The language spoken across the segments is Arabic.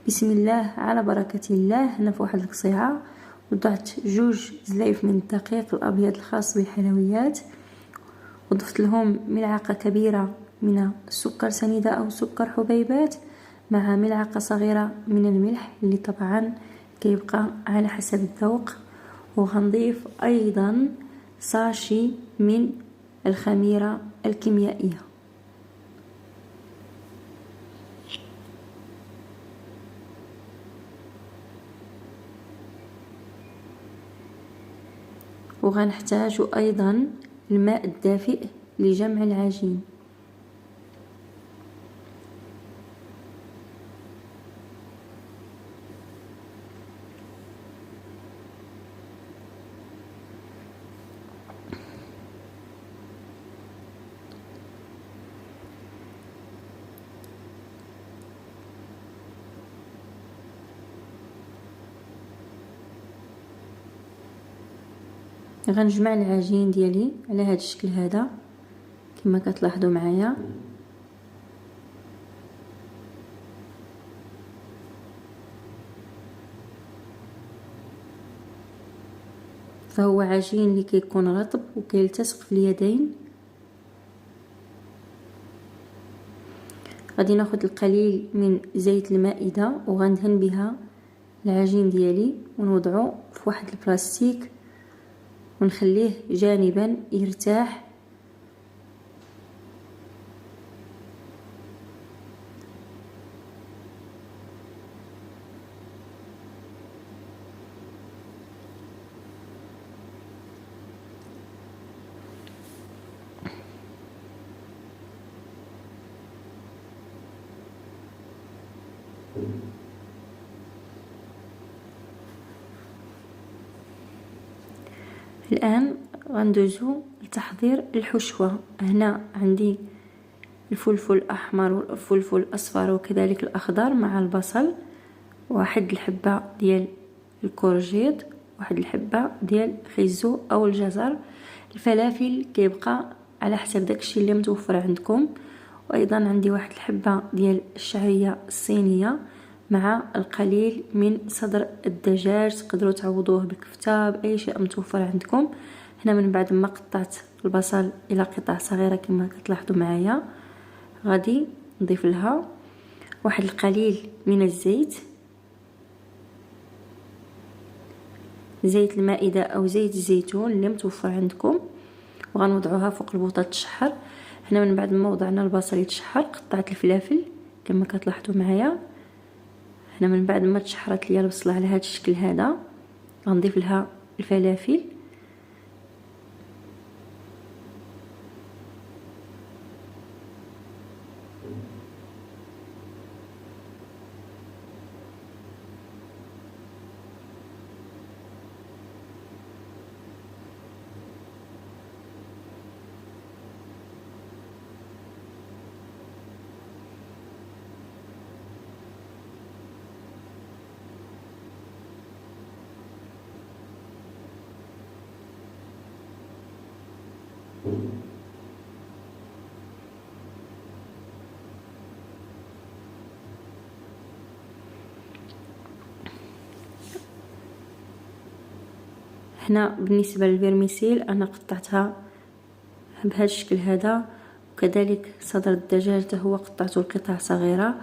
بسم الله على بركة الله. هنا في واحد القصيعة وضعت 2 زلايف من الدقيق الأبيض الخاص بالحلويات، وضفت لهم ملعقة كبيرة من السكر سنيدة أو سكر حبيبات مع ملعقة صغيرة من الملح اللي طبعا كيبقى على حسب الذوق، وغنضيف أيضا ساشي من الخميرة الكيميائية. وغنحتاج أيضا الماء الدافئ لجمع العجين. غنجمع العجين ديالي على هذا الشكل هذا كما كتلاحظوا معايا. فهو عجين اللي كيكون رطب وكيلتصق في اليدين. غادي ناخذ القليل من زيت المائدة وغندهن بها العجين ديالي ونوضعه في واحد البلاستيك ونخليه جانبا يرتاح. الآن غندوزو لتحضير الحشوة. هنا عندي الفلفل الأحمر والفلفل الأصفر وكذلك الأخضر مع البصل، واحد الحبة ديال الكورجيط، واحد الحبة ديال الخيزو أو الجزر. الفلافل كيبقى على حسب داكشي اللي متوفر عندكم، وأيضا عندي واحد الحبة ديال الشعرية الصينية مع القليل من صدر الدجاج. تقدروا تعوضوه بالكفتة بأي شيء متوفر عندكم. هنا من بعد ما قطعت البصل إلى قطع صغيرة كما كتلاحظوا معايا، غادي نضيف لها واحد القليل من الزيت، زيت المائدة أو زيت الزيتون اللي متوفر عندكم، وغنوضعوها فوق البوطة تشحر. هنا من بعد ما وضعنا البصل يتشحر قطعت الفلافل كما كتلاحظوا معايا. هنا من بعد ما تشحرت ليا البصله على هذا الشكل هذا غنضيف لها الفلافل. هنا بالنسبة للفيرميسيل أنا قطعتها بهذا الشكل هذا، وكذلك صدر الدجاج هو قطعته لقطع صغيرة.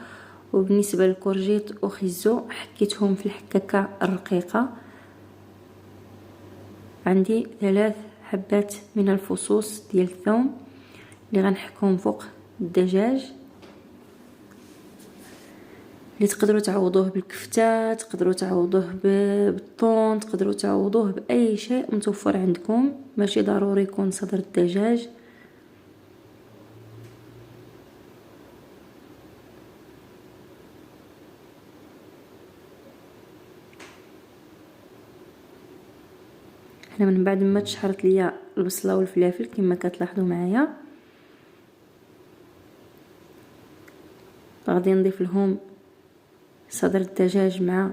وبالنسبة للكورجيت وخيزو حكيتهم في الحكاكة الرقيقة. عندي 3 حبات من الفصوص ديال الثوم اللي غنحكهم فوق الدجاج، اللي تقدروا تعوضوه بالكفتة، تقدروا تعوضوه بالطون، تقدروا تعوضوه بأي شيء متوفر عندكم، ماشي ضروري يكون صدر الدجاج. هنا من بعد ما تشحرت ليا البصله والفلافل كما كتلاحظوا معايا غادي نضيف لهم صدر الدجاج مع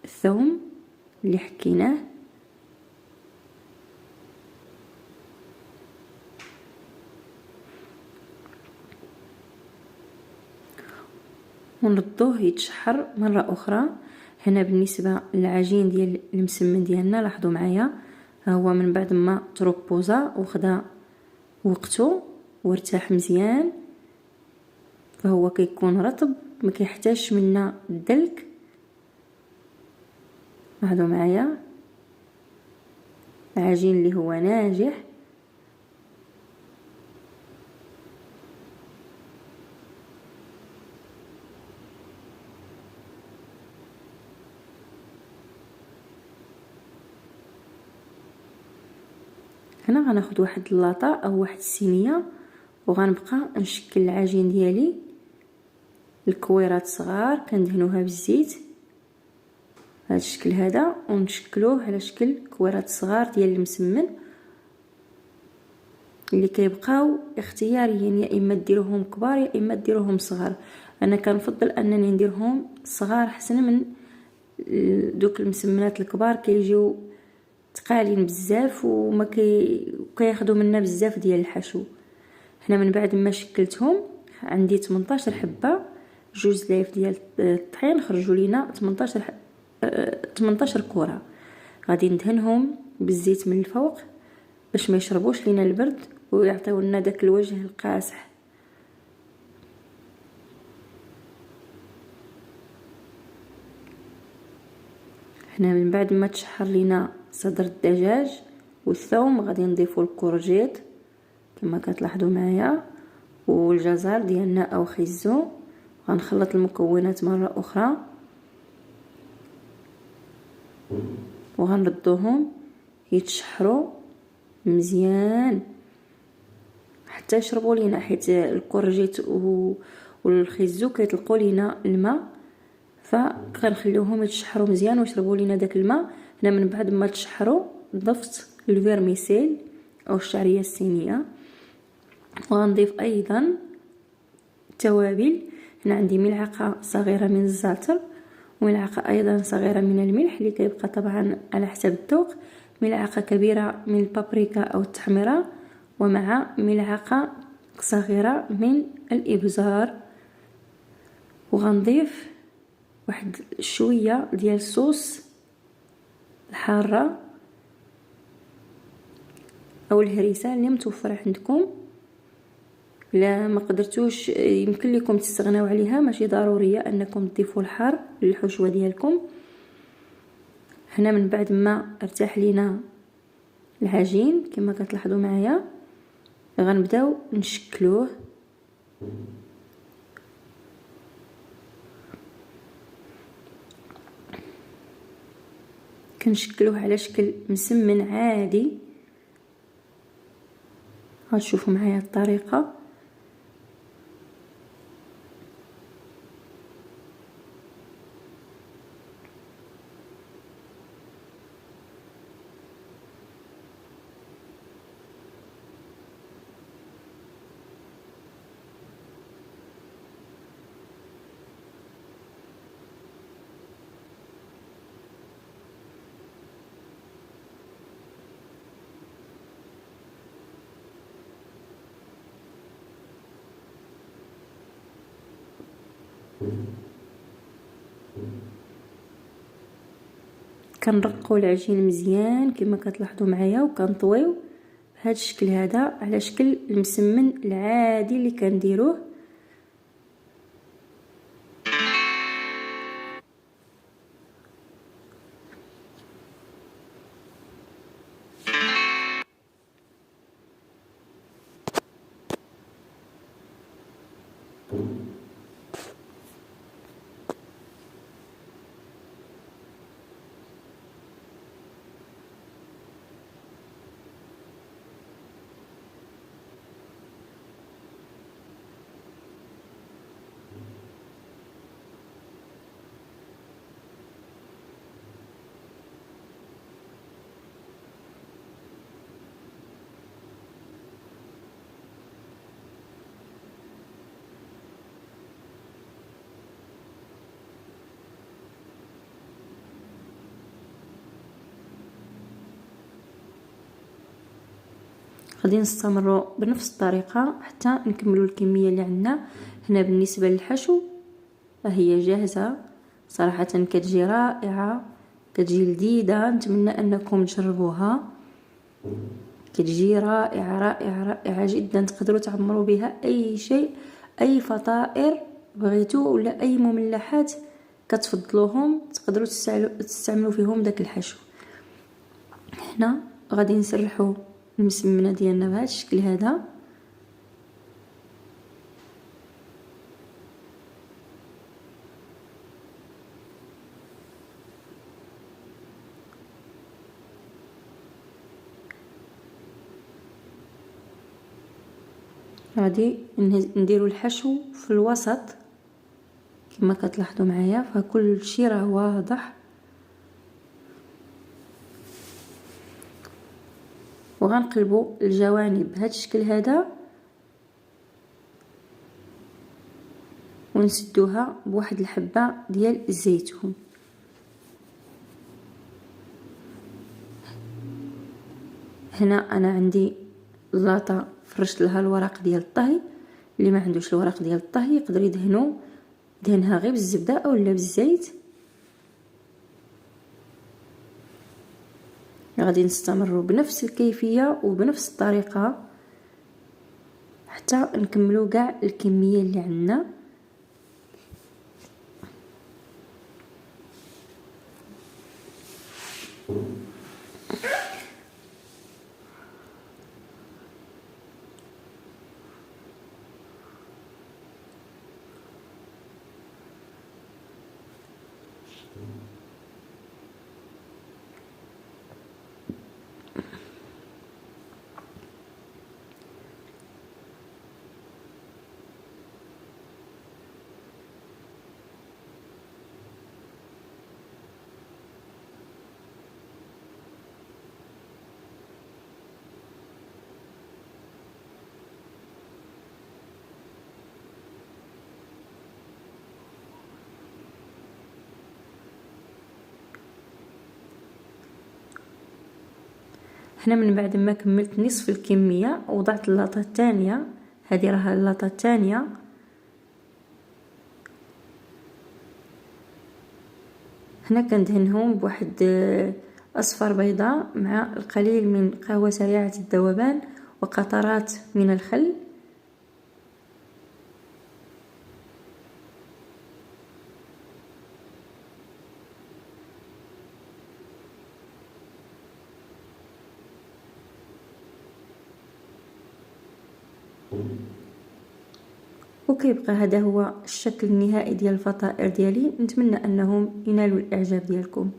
الثوم اللي حكيناه، ونردوه يتشحر مرة أخرى. هنا بالنسبة للعجين ديال المسمن ديالنا لاحظوا معايا، هو من بعد ما تروبوزا وخدا وقته وارتاح مزيان، فهو كيكون رطب ما كيحتاجش منا الدلك. لاحظوا معايا العجين اللي هو ناجح. هنا غناخد واحد اللاطه او واحد الصينيه وغنبقى نشكل العجين ديالي الكويرات صغار كندهنوها بالزيت بهذا الشكل هذا، ونشكلوه على شكل كويرات صغار ديال المسمن اللي كيبقاو اختياريين، يا اما ديروهم كبار يا اما ديروهم صغار. انا كنفضل انني نديرهم صغار احسن من دوك المسمنات الكبار كيجيو تقالين بزاف وما كياخذوا منا بزاف ديال الحشو. هنا من بعد ما شكلتهم عندي 18 حبه، جوج لايف ديال الطحين خرجوا لينا 18 كره. غادي ندهنهم بالزيت من الفوق باش ما يشربوش لينا البرد ويعطيو لنا داك الوجه القاصح. هنا من بعد ما تشحر لينا صدر الدجاج والثوم غادي نضيفو الكورجيت كما كتلاحظوا معايا والجزر ديالنا او خيزو. غنخلط المكونات مره اخرى وغنردوهم يتشحروا مزيان حتى يشربوا لينا، حيت الكورجيت والخيزو كيطلقوا لينا الماء، فكنخليوهم يتشحروا مزيان ويشربوا لينا داك الماء. هنا من بعد ما تشحروا ضفت الفيرميسيل او الشعريه الصينيه، وغنضيف ايضا توابل. هنا عندي ملعقه صغيره من الزعتر وملعقه ايضا صغيره من الملح اللي كيبقى طبعا على حسب الذوق، ملعقه كبيره من البابريكا او التحميره، ومع ملعقه صغيره من الابزار. وغنضيف واحد شويه ديال الصوص الحاره او الهريسه اللي متوفره عندكم. لا ما قدرتوش يمكن لكم تستغناو عليها، ماشي ضروريه انكم تضيفوا الحار للحشوه ديالكم. هنا من بعد ما ارتاح لينا العجين كما كتلاحظوا معايا غنبداو نشكلوه. كنشكلوه على شكل مسمن عادي، غتشوفوا معايا الطريقه. كنرقوا العجين مزيان كما كتلاحظوا معايا وكنطويو بهذا الشكل هذا على شكل المسمن العادي اللي كنديروه. غادي نستمروا بنفس الطريقه حتى نكملوا الكميه اللي عندنا. هنا بالنسبه للحشو هي جاهزة صراحة، كتجي رائعة، كتجي لذيذة. نتمنى انكم تجربوها، كتجي رائعة رائعة رائعة جدا. تقدروا تعمروا بها اي شيء، اي فطائر بغيتو ولا اي مملحات كتفضلوهم تقدروا تستعملوا فيهم داك الحشو. هنا غادي نسرحوا المسمنه ديالنا بهذا الشكل هذا. غادي نديروا الحشو في الوسط كما كتلاحظوا معايا، فكل شيء راه واضح. وغنقلبوا الجوانب بهذا الشكل هذا ونسدوها بواحد الحبه ديال الزيتون. هنا انا عندي اللاطه فرشت لها الورق ديال الطهي، اللي ما عندوش الورق ديال الطهي يقدر دهنها غير بالزبده اولا بالزيت. غادي نستمروا بنفس الكيفيه وبنفس الطريقه حتى نكملوا كاع الكميه اللي عندنا. هنا من بعد ما كملت نصف الكميه وضعت اللاطه الثانيه، هذه راها اللاطه الثانيه. هنا كندهنهم بواحد اصفر بيضاء مع القليل من قهوه سريعه الذوبان وقطرات من الخل. وكيبقى هذا هو الشكل النهائي ديال الفطائر ديالي. نتمنى انهم ينالوا الاعجاب ديالكم.